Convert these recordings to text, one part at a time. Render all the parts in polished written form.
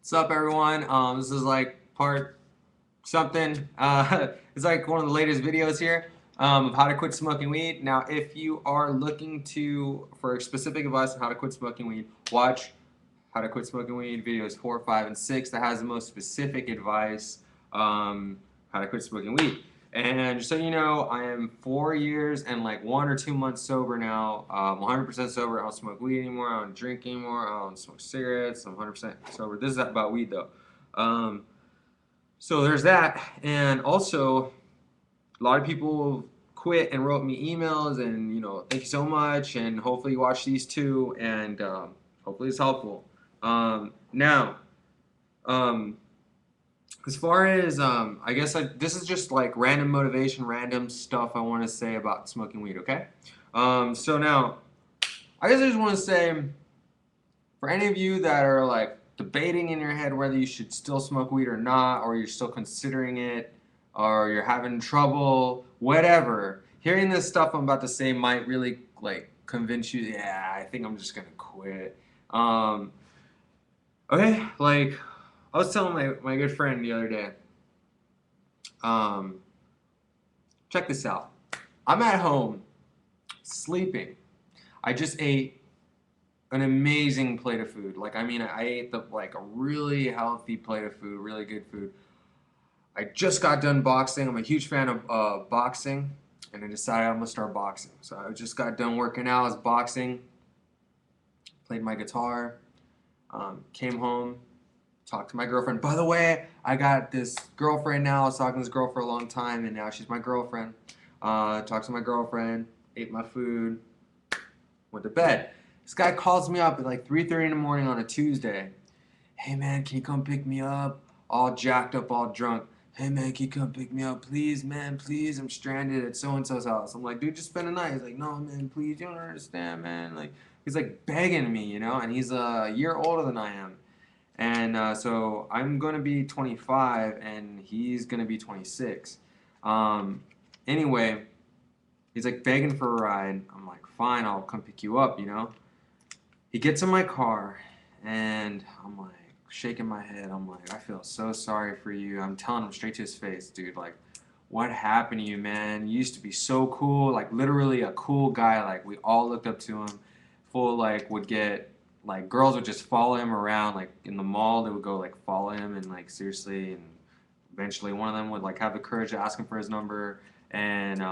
What's up, everyone? This is like part something. It's like one of the latest videos here of how to quit smoking weed. Now, if you are looking for specific advice on how to quit smoking weed, watch how to quit smoking weed videos 4, 5, and 6. That has the most specific advice how to quit smoking weed. And just so you know, I am 4 years and like 1 or 2 months sober now. 100% sober. I don't smoke weed anymore. I don't drink anymore. I don't smoke cigarettes. I'm 100% sober. This is about weed though. Um, so there's that. And also, a lot of people quit and wrote me emails and, thank you so much. And hopefully you watch these too. And hopefully it's helpful. Now, um, as far as I guess this is just like random motivation, random stuff I want to say about smoking weed. Okay. So now, I guess I just want to say, for any of you that are like debating in your head whether you should still smoke weed or not, or you're still considering it, or you're having trouble, whatever. Hearing this stuff I'm about to say might really like convince you. Yeah, I think I'm just gonna quit. Um, okay, like I was telling my good friend the other day. Um, Check this out. I'm at home sleeping. I just ate an amazing plate of food. Like, I mean, I ate like a really healthy plate of food, really good food. I just got done boxing. I'm a huge fan of boxing, and I decided I'm gonna start boxing. So I just got done working out. I was boxing, played my guitar, came home, talked to my girlfriend. By the way, I got this girlfriend now. I was talking to this girl for a long time, and now she's my girlfriend. Talked to my girlfriend, ate my food, went to bed. This guy calls me up at like 3:30 in the morning on a Tuesday. Hey man, can you come pick me up? All jacked up, all drunk. Hey man, can you come pick me up? Please, man, please. I'm stranded at so and so's house. I'm like, dude, just spend the night. He's like, no, man, please. You don't understand, man. Like, he's like begging me, and he's a year older than I am. And so I'm going to be 25 and he's going to be 26. Um, anyway, he's like begging for a ride. I'm like, fine, I'll come pick you up. He gets in my car and I'm like shaking my head. I'm like, I feel so sorry for you. I'm telling him straight to his face, dude, like, what happened to you, man? You used to be so cool, like literally a cool guy. Like we all looked up to him. Full like would get like girls would just follow him around like in the mall. They would go like follow him and like seriously, and eventually one of them would like have the courage to ask him for his number. And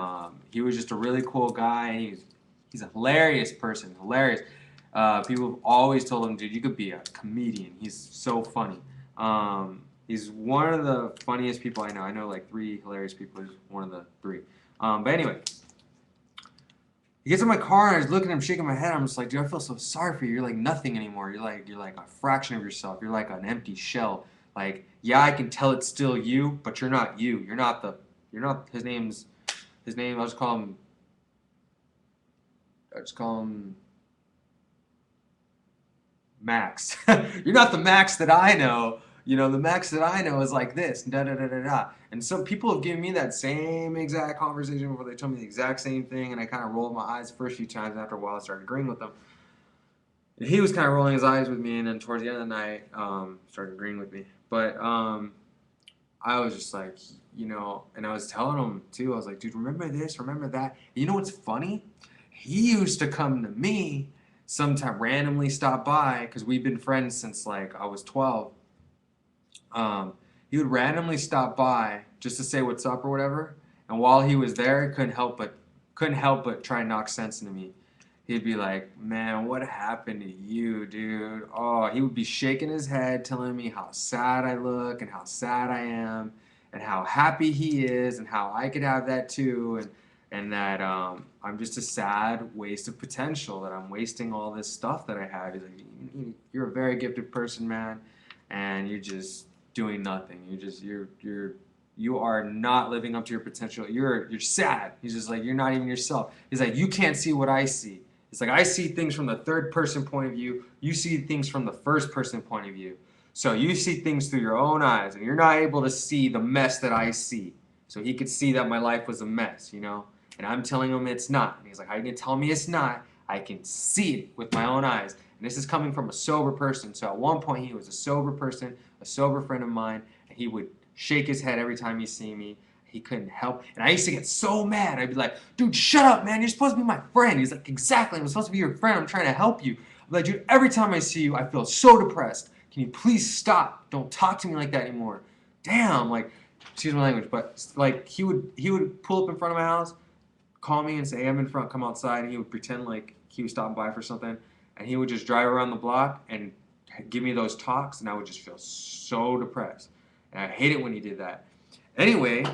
he was just a really cool guy. And he's a hilarious person, hilarious. People have always told him, dude, you could be a comedian. He's so funny. He's one of the funniest people I know. I know like 3 hilarious people. He's one of the 3. But anyway, he gets in my car and I was looking at him, shaking my head. I'm just like, dude, I feel so sorry for you. You're like nothing anymore. You're like a fraction of yourself. You're like an empty shell. Like, yeah, I can tell it's still you, but you're not you. You're not. His name. I'll just call him Max. You're not the Max that I know. The Max that I know is like this, da da da da da. And some people have given me that same exact conversation before. They told me the exact same thing, and I kind of rolled my eyes the first few times. And after a while, I started agreeing with them. And he was kind of rolling his eyes with me, and then towards the end of the night, started agreeing with me. But I was just like, and I was telling him too. I was like, dude, remember this, remember that. And you know what's funny? He used to come to me sometime, randomly stop by, because we've been friends since like I was 12. He would randomly stop by just to say what's up or whatever. And while he was there, couldn't help but try and knock sense into me. He'd be like, man, what happened to you, dude? Oh, he would be shaking his head, telling me how sad I look and how sad I am and how happy he is and how I could have that too. And that I'm just a sad waste of potential, that I'm wasting all this stuff that I have. He's like, you're a very gifted person, man, and you're just doing nothing. You are not living up to your potential. You're sad. He's just like, you're not even yourself. He's like, you can't see what I see. It's like, I see things from the third person point of view. You see things from the first person point of view. So you see things through your own eyes, and you're not able to see the mess that I see. So he could see that my life was a mess. And I'm telling him it's not. And he's like, how are you going to tell me it's not? I can see it with my own eyes. And this is coming from a sober person. So at one point, he was a sober person, a sober friend of mine, and he would shake his head every time he see me. He couldn't help. And I used to get so mad. I'd be like, dude, shut up, man. You're supposed to be my friend. He's like, exactly. I'm supposed to be your friend. I'm trying to help you. I'm like, dude, every time I see you, I feel so depressed. Can you please stop? Don't talk to me like that anymore. Damn, like, excuse my language, but like he would pull up in front of my house, call me and say, hey, I'm in front, come outside, and he would pretend like he was stopping by for something, and he would just drive around the block and give me those talks, and I would just feel so depressed. And I hate it when he did that. Anyway,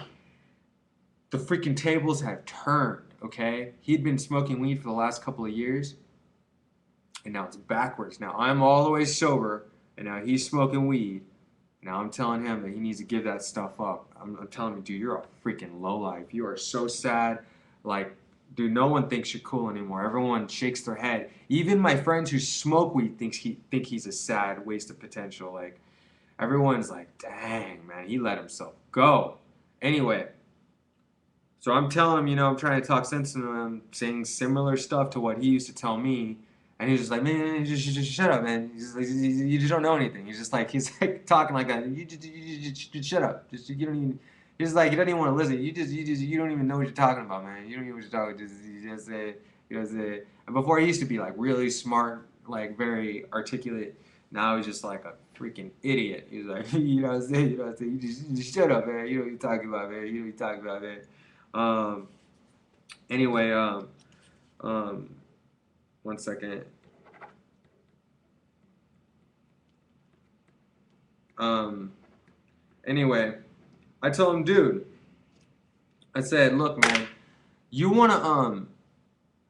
the freaking tables have turned, okay? He'd been smoking weed for the last couple of years, and now it's backwards. Now I'm all the way sober, and now he's smoking weed. Now I'm telling him that he needs to give that stuff up. I'm telling him, dude, you're a freaking lowlife. You are so sad. Like, dude, no one thinks you're cool anymore. Everyone shakes their head. Even my friends who smoke weed think he's a sad waste of potential. Like, everyone's like, dang, man, he let himself go. Anyway, so I'm telling him, I'm trying to talk sense into him, saying similar stuff to what he used to tell me. And he's just like, man, just shut up, man. He's like, you just don't know anything. He's like talking like that. You just shut up. You don't even. He's like, he doesn't even want to listen. You don't even know what you're talking about, man. You don't even know what you're talking. Just say. And before he used to be like really smart, like very articulate. Now he's just like a freaking idiot. He's like, you know what I'm saying? You just shut up, man. You know what you're talking about, man. You know what you're talking about, man. Anyway, one second. Anyway, I told him, dude, I said, look, man, you wanna,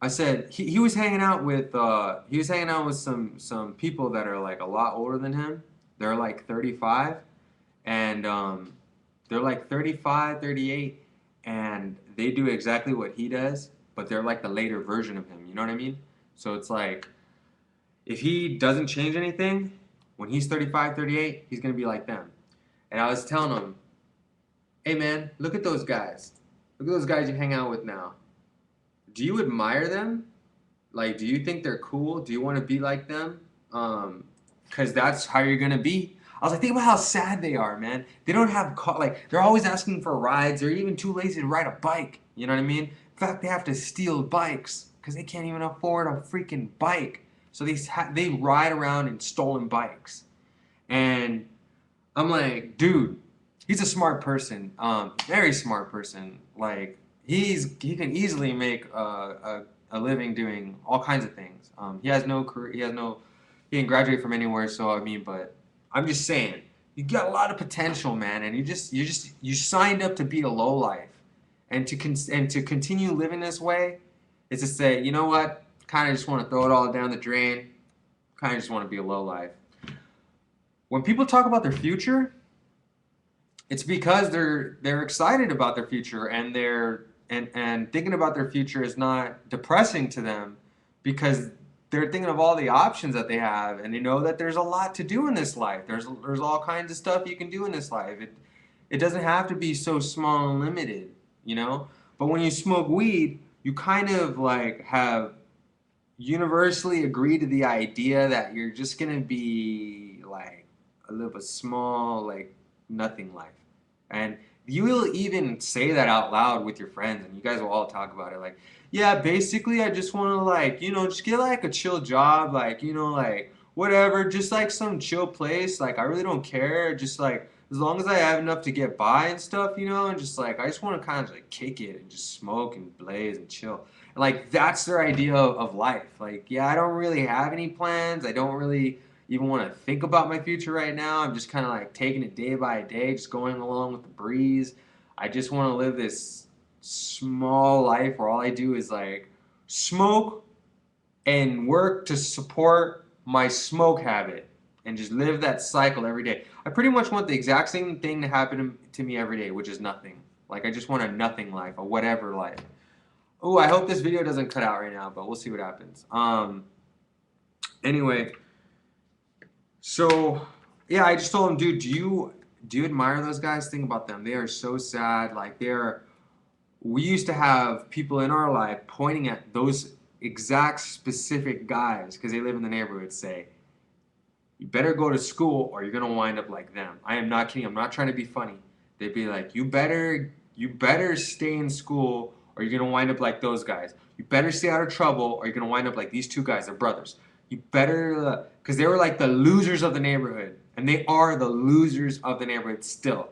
I said, he was hanging out with, some people that are like a lot older than him. They're like 35, and, they're like 35, 38, and they do exactly what he does, but they're like the later version of him, you know what I mean? So it's like, if he doesn't change anything, when he's 35, 38, he's going to be like them. And I was telling him, hey man, look at those guys. Look at those guys you hang out with now. Do you admire them? Like, do you think they're cool? Do you want to be like them? Because that's how you're going to be. I was like, think about how sad they are, man. They don't have, like, they're always asking for rides. They're even too lazy to ride a bike. You know what I mean? In fact, they have to steal bikes because they can't even afford a freaking bike. So they ride around in stolen bikes. And I'm like, dude, he's a smart person, very smart person. Like, he can easily make a living doing all kinds of things. He has no career, he didn't graduate from anywhere. So I mean, but I'm just saying, you got a lot of potential, man, and you signed up to be a lowlife, and to continue living this way is to say, you know what, kind of just want to throw it all down the drain, kind of just want to be a lowlife. When people talk about their future, it's because they're excited about their future, and and thinking about their future is not depressing to them because they're thinking of all the options that they have, and they know that there's a lot to do in this life. There's all kinds of stuff you can do in this life. It doesn't have to be so small and limited, you know? But when you smoke weed, you kind of like have universally agreed to the idea that you're just gonna be like live a small, like, nothing life. And you will even say that out loud with your friends, and you guys will all talk about it. Like, yeah, basically, I just want to, like, just get like a chill job, like, like whatever, just like some chill place. Like, I really don't care. Just like, as long as I have enough to get by and stuff, and just like, I just want to kind of like kick it and just smoke and blaze and chill. And like, that's their idea of life. Like, yeah, I don't really have any plans. I don't really even want to think about my future right now. I'm just kind of like taking it day by day, just going along with the breeze. I just want to live this small life where all I do is like smoke and work to support my smoke habit and just live that cycle every day. I pretty much want the exact same thing to happen to me every day, which is nothing. Like, I just want a nothing life, a whatever life. Oh, I hope this video doesn't cut out right now, but we'll see what happens. Anyway, so yeah, I just told him, dude, do you admire those guys? Think about them. They are so sad. Like, we used to have people in our life pointing at those exact specific guys, because they live in the neighborhood, say, you better go to school or you're gonna wind up like them. I am not kidding. I'm not trying to be funny. They'd be like, you better stay in school or you're gonna wind up like those guys. You better stay out of trouble or you're gonna wind up like these two guys. They're brothers. You better, because they were like the losers of the neighborhood, and they are the losers of the neighborhood still.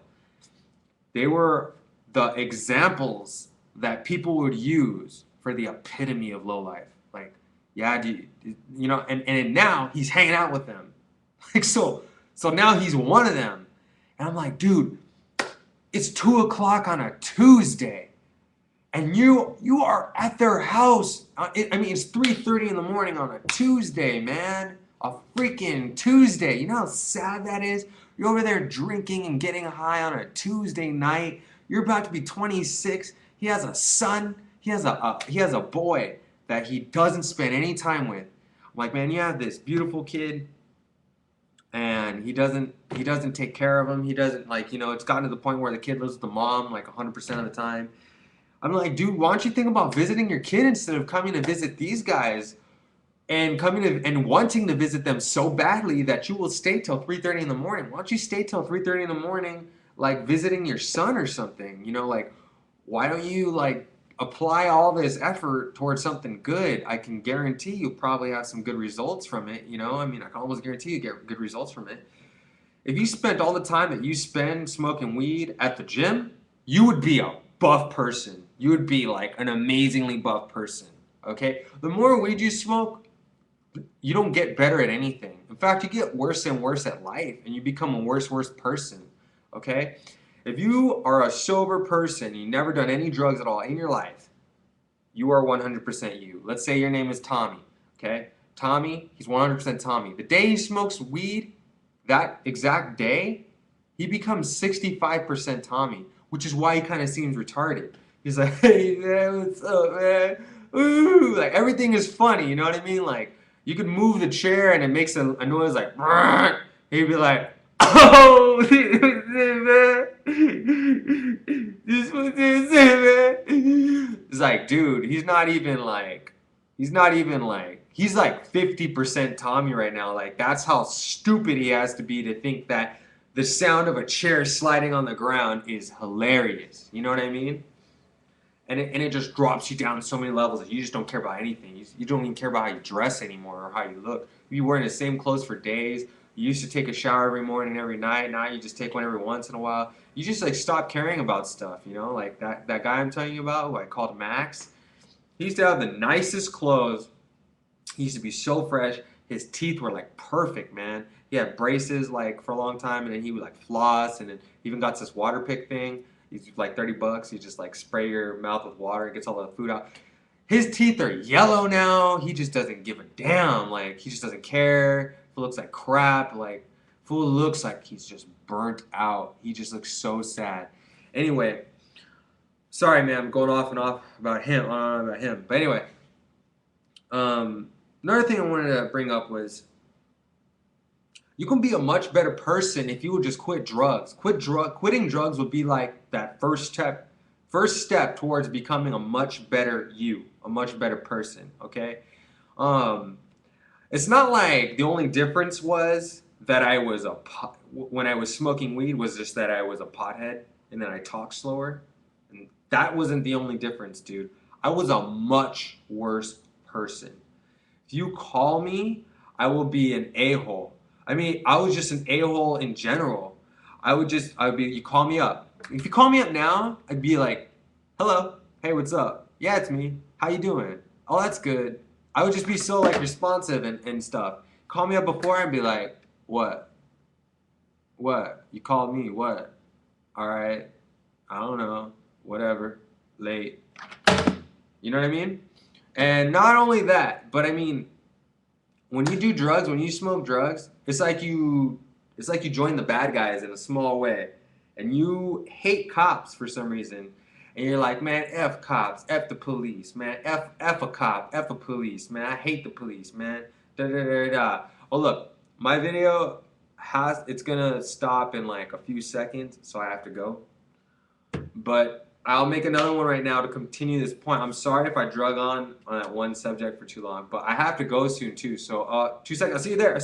They were the examples that people would use for the epitome of low life. Like, yeah, and now he's hanging out with them. Like, so now he's one of them. And I'm like, dude, it's 2 o'clock on a Tuesday, and you are at their house. It's 3:30 in the morning on a Tuesday, man. A freaking Tuesday. You know how sad that is? You're over there drinking and getting high on a Tuesday night. You're about to be 26. He has a son. He has a boy that he doesn't spend any time with. I'm like, man, you have this beautiful kid, and he doesn't take care of him. He doesn't, like, it's gotten to the point where the kid lives with the mom like 100% of the time. I'm like, dude, why don't you think about visiting your kid instead of coming to visit these guys and coming to and wanting to visit them so badly that you will stay till 3:30 in the morning? Why don't you stay till 3:30 in the morning, like visiting your son or something? Like, why don't you like apply all this effort towards something good? I can guarantee you'll probably have some good results from it. I can almost guarantee you get good results from it. If you spent all the time that you spend smoking weed at the gym, you would be a buff person. You would be like an amazingly buff person. Okay? The more weed you smoke, you don't get better at anything. In fact, you get worse and worse at life, and you become a worse person. Okay? If you are a sober person, you've never done any drugs at all in your life, you are 100% you. Let's say your name is Tommy. Okay? Tommy, he's 100% Tommy. The day he smokes weed, that exact day, he becomes 65% Tommy, which is why he kind of seems retarded. He's like, hey man, what's up, man? Ooh, like everything is funny, you know what I mean? Like, you could move the chair and it makes a noise like, brrr. He'd be like, oh, this was it, man. It's like, dude, he's like 50% Tommy right now. Like, that's how stupid he has to be to think that the sound of a chair sliding on the ground is hilarious. You know what I mean? And it just drops you down so many levels that you just don't care about anything. You don't even care about how you dress anymore or how you look. You're wearing the same clothes for days. You used to take a shower every morning, every night. Now you just take one every once in a while. You just like stop caring about stuff, Like that guy I'm telling you about, who I called Max. He used to have the nicest clothes. He used to be so fresh. His teeth were like perfect, man. He had braces like for a long time, and then he would like floss, and then even got this water pick thing. He's like $30. You just like spray your mouth with water. It gets all the food out. His teeth are yellow now. He just doesn't give a damn. Like, he just doesn't care. It looks like crap. Like, fool looks like he's just burnt out. He just looks so sad. Anyway, sorry, man. I'm going off and off about him. But anyway, another thing I wanted to bring up was, you can be a much better person if you would just quit drugs. Quitting drugs would be like that first step towards becoming a much better you, a much better person. Okay, it's not like the only difference was that when I was smoking weed was just that I was a pothead and that I talked slower, and that wasn't the only difference, dude. I was a much worse person. If you call me, I will be an a-hole. I was just an a-hole in general. You call me up. If you call me up now, I'd be like, hello, hey, what's up? Yeah, it's me. How you doing? Oh, that's good. I would just be so like responsive and stuff. Call me up before and be like, what? What? You called me, what? All right, I don't know, whatever, late. You know what I mean? And not only that, but when you do drugs, when you smoke drugs, it's like you join the bad guys in a small way, and you hate cops for some reason, and you're like, man, F cops, F the police, man, F a cop, F a police, man, I hate the police, man, da da da da. Well, look, my video it's gonna stop in like a few seconds, so I have to go. But I'll make another one right now to continue this point. I'm sorry if I drug on that one subject for too long, but I have to go soon too. So 2 seconds. I'll see you there.